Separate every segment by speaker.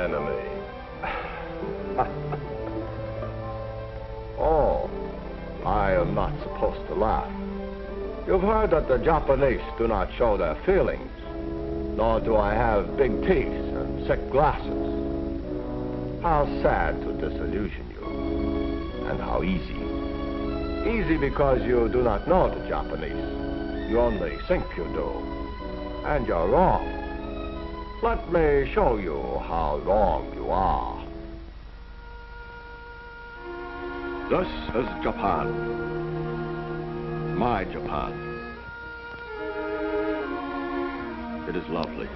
Speaker 1: enemy. Oh, I am not supposed to laugh. You've heard that the Japanese do not show their feelings, nor do I have big teeth and thick glasses. How sad to disillusion you, and how easy. Easy because you do not know the Japanese. You only think you do, and you're wrong. Let me show you how wrong you are.
Speaker 2: This is Japan. My Japan. It is lovely.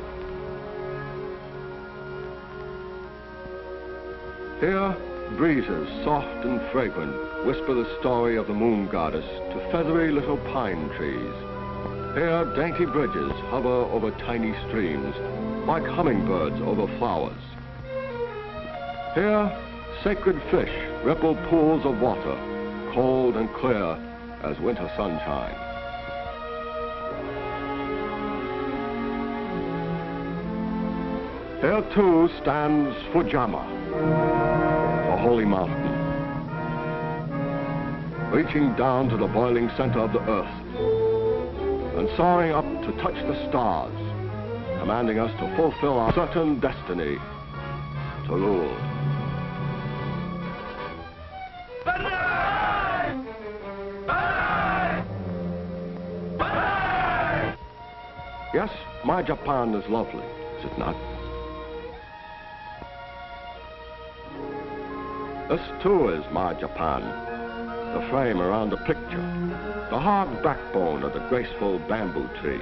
Speaker 2: Here, breezes, soft and fragrant, whisper the story of the moon goddess to feathery little pine trees. Here, dainty bridges hover over tiny streams, like hummingbirds over flowers. Here, sacred fish ripple pools of water, cold and clear as winter sunshine. Here, too, stands Fujiyama, a holy mountain, reaching down to the boiling center of the earth and soaring up to touch the stars, commanding us to fulfill our certain destiny to rule. Yes, my Japan is lovely, is it not? This too is my Japan, the frame around the picture, the hard backbone of the graceful bamboo tree.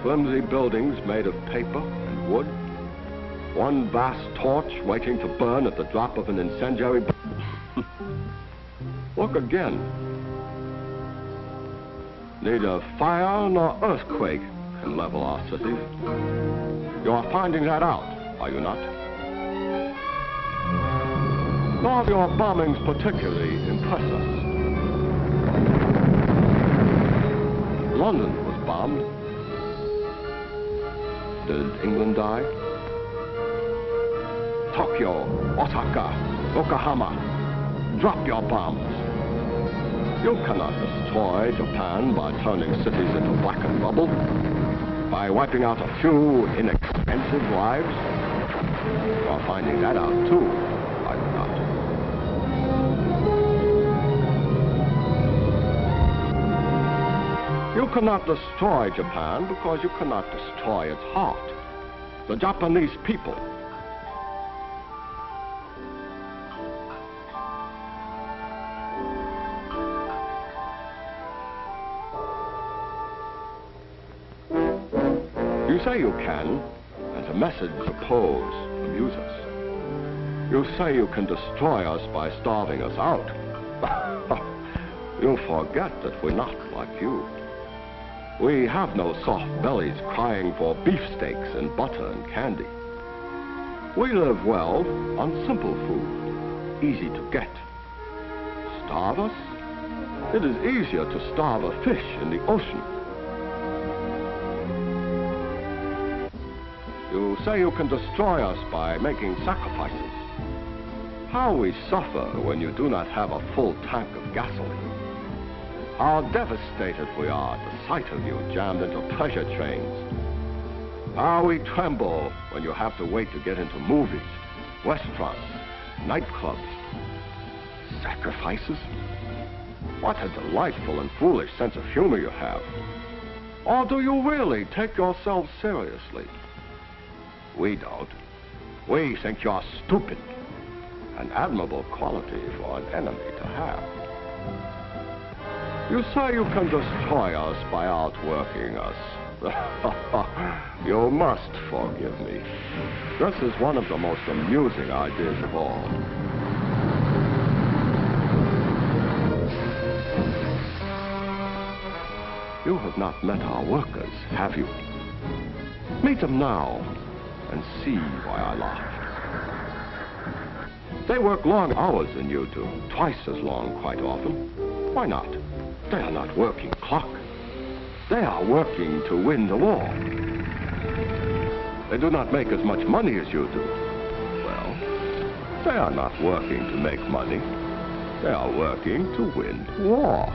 Speaker 2: Flimsy buildings made of paper and wood, one vast torch waiting to burn at the drop of an incendiary Look again. Neither fire nor earthquake can level our cities. You are finding that out, are you not? Nor do your bombings particularly impress us. London was bombed. Did England die? Tokyo, Osaka, Yokohama, drop your bombs. You cannot destroy Japan by turning cities into blackened rubble, by wiping out a few inexpensive lives. You are finding that out too, are you not? You cannot destroy Japan because you cannot destroy its heart, the Japanese people. You say you can, and the message you pose amuse us. You say you can destroy us by starving us out. You forget that we're not like you. We have no soft bellies crying for beefsteaks and butter and candy. We live well on simple food, easy to get. Starve us? It is easier to starve a fish in the ocean. You say you can destroy us by making sacrifices. How we suffer when you do not have a full tank of gasoline. How devastated we are at the sight of you jammed into pleasure trains. How we tremble when you have to wait to get into movies, restaurants, nightclubs. Sacrifices? What a delightful and foolish sense of humor you have. Or do you really take yourselves seriously? We don't. We think you're stupid. An admirable quality for an enemy to have. You say you can destroy us by outworking us. You must forgive me. This is one of the most amusing ideas of all. You have not met our workers, have you? Meet them now and see why I laughed. They work long hours than you do, twice as long quite often. Why not? They are not working clock. They are working to win the war. They do not make as much money as you do. Well, they are not working to make money. They are working to win war.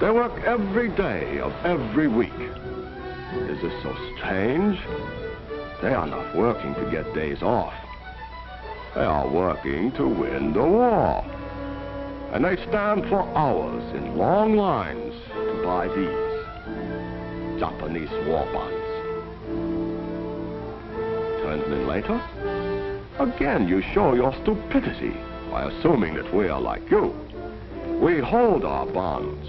Speaker 2: They work every day of every week. Is this so strange? They are not working to get days off. They are working to win the war. And they stand for hours in long lines to buy these Japanese war bonds. 10 minutes later, again you show your stupidity by assuming that we are like you. We hold our bonds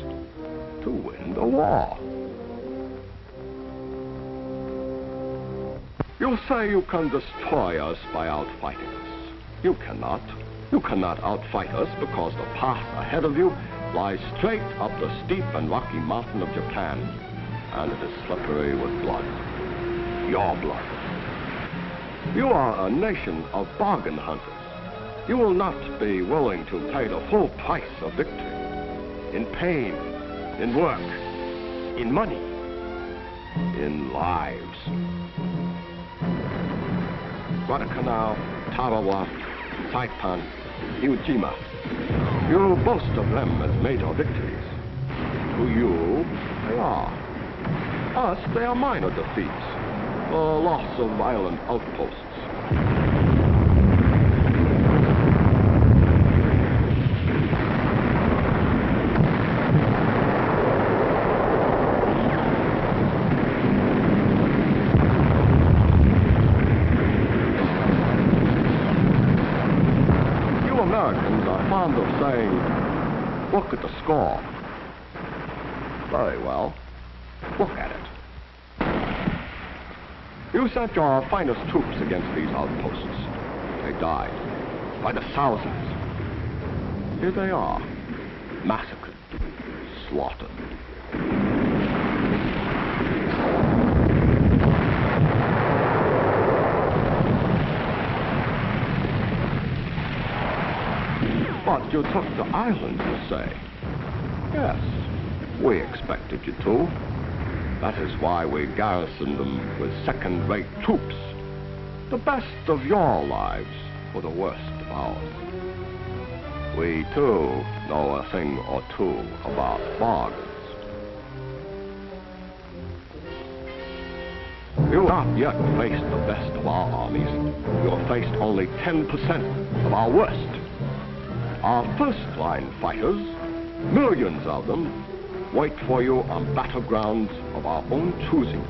Speaker 2: to win the war. You say you can destroy us by outfighting us. You cannot. You cannot outfight us because the path ahead of you lies straight up the steep and rocky mountain of Japan, and it is slippery with blood. Your blood. You are a nation of bargain hunters. You will not be willing to pay the full price of victory. In pain, in work, in money, in lives. Guadalcanal, Tarawa, Saipan, Iwo Jima. You boast of them as major victories. To you, they are. Us, they are minor defeats. The loss of island outposts. Of saying, look at the score. Very well. Look at it. You sent your finest troops against these outposts. They died by the thousands. Here they are, massacred, slaughtered. But you took the island, you say? Yes, we expected you to. That is why we garrisoned them with second-rate troops. The best of your lives for the worst of ours. We, too, know a thing or two about bargains. You have not yet faced the best of our armies. You have faced only 10% of our worst. Our first-line fighters, millions of them, wait for you on battlegrounds of our own choosing.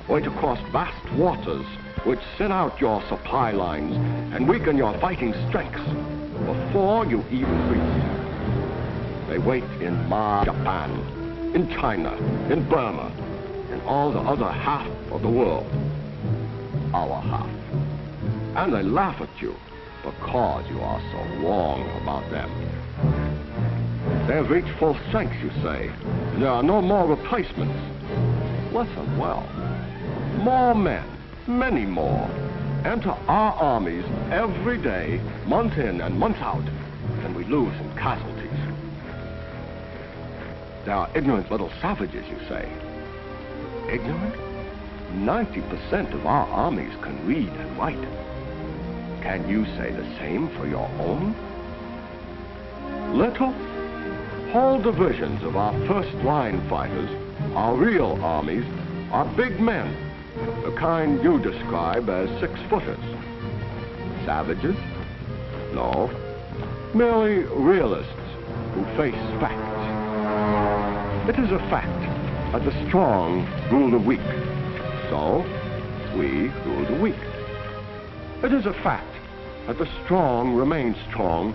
Speaker 2: Wait across vast waters which thin out your supply lines and weaken your fighting strengths before you even reach. They wait in Japan, in China, in Burma, and all the other half of the world. Our half. And they laugh at you because you are so wrong about them. They have reached full strength, you say. There are no more replacements. Listen well. More men, many more, enter our armies every day, month in and month out, than we lose in casualties. They are ignorant little savages, you say. Ignorant? 90% of our armies can read and write. Can you say the same for your own? Little, whole divisions of our first-line fighters, our real armies, are big men, the kind you describe as six-footers. Savages? No, merely realists who face facts. It is a fact that the strong rule the weak, so we rule the weak. It is a fact that the strong remain strong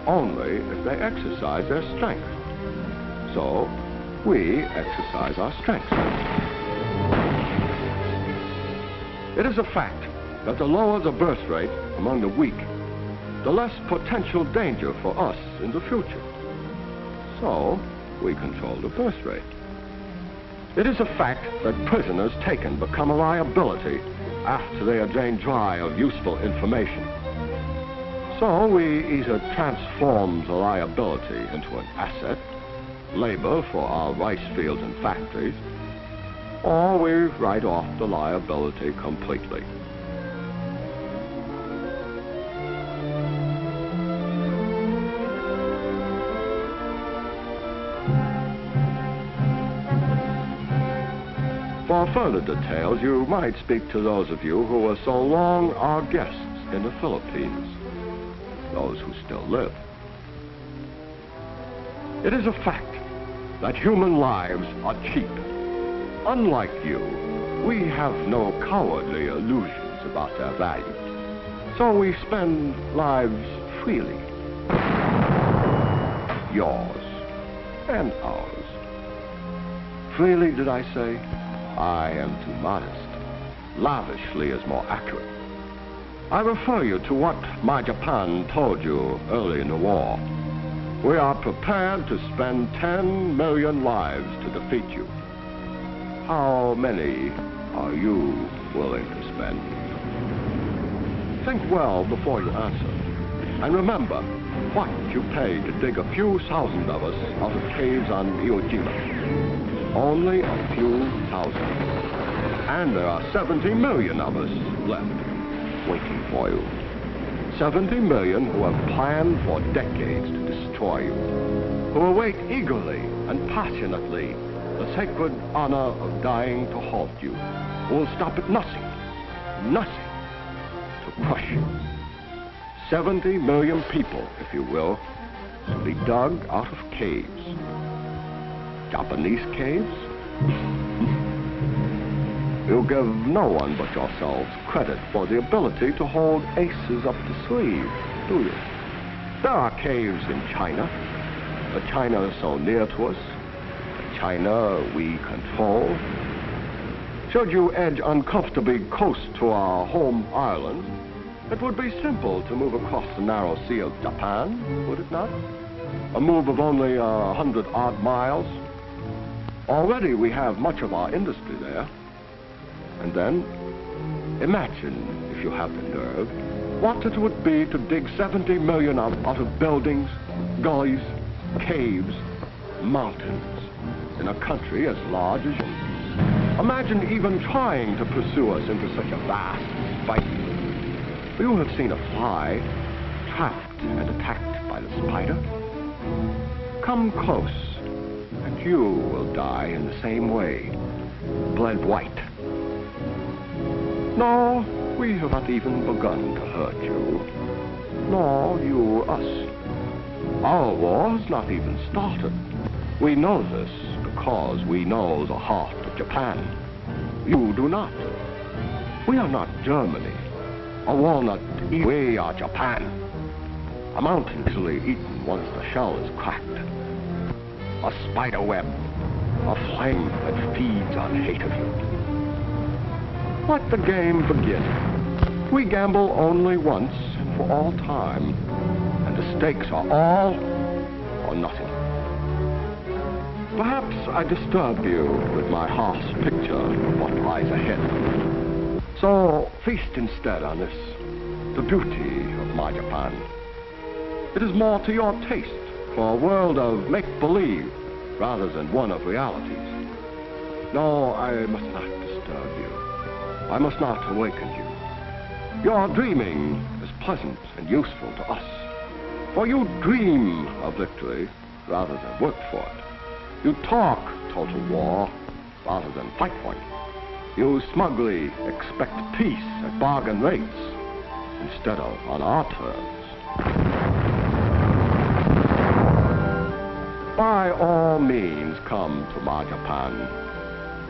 Speaker 2: only if they exercise their strength. So, we exercise our strength. It is a fact that the lower the birth rate among the weak, the less potential danger for us in the future. So, we control the birth rate. It is a fact that prisoners taken become a liability after they are drained dry of useful information. So we either transform the liability into an asset, labor for our rice fields and factories, or we write off the liability completely. For further details, you might speak to those of you who were so long our guests in the Philippines, those who still live. It is a fact that human lives are cheap. Unlike you, we have no cowardly illusions about their value. So we spend lives freely. Yours and ours. Freely, did I say? I am too modest. Lavishly is more accurate. I refer you to what my Japan told you early in the war. We are prepared to spend 10 million lives to defeat you. How many are you willing to spend? Think well before you answer. And remember what you paid to dig a few thousand of us out of caves on Iwo Jima. Only a few thousand. And there are 70 million of us left, waiting for you. 70 million who have planned for decades to destroy you, who await eagerly and passionately the sacred honor of dying to halt you, who will stop at nothing to crush you. 70 million people, if you will, to be dug out of caves. Japanese caves? You give no one but yourselves credit for the ability to hold aces up the sleeve, do you? There are caves in China. The China is so near to us. The China we control. Should you edge uncomfortably close to our home island, it would be simple to move across the narrow sea of Japan, would it not? A move of only 100-odd miles. Already we have much of our industry there. And then, imagine, if you have the nerve, what it would be to dig 70 million out of buildings, gullies, caves, mountains, in a country as large as yours. Imagine even trying to pursue us into such a vast fight. You have seen a fly trapped and attacked by the spider. Come close, and you will die in the same way, bled white. No, we have not even begun to hurt you, nor you us. Our war has not even started. We know this because we know the heart of Japan. You do not. We are not Germany. A walnut, we are Japan. A mountain easily eaten once the shell is cracked. A spider web, a flame that feeds on hate of you. Let the game begin. We gamble only once and for all time, and the stakes are all or nothing. Perhaps I disturb you with my harsh picture of what lies ahead. So feast instead on this, the beauty of my Japan. It is more to your taste for a world of make-believe rather than one of realities. No, I must not disturb you. I must not awaken you. Your dreaming is pleasant and useful to us, for you dream of victory rather than work for it. You talk total war rather than fight for it. You smugly expect peace at bargain rates instead of on our terms. By all means, come to my Japan,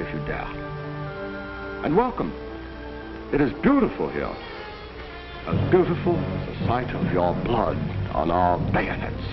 Speaker 2: if you dare. And welcome. It is beautiful here. As beautiful as the sight of your blood on our bayonets.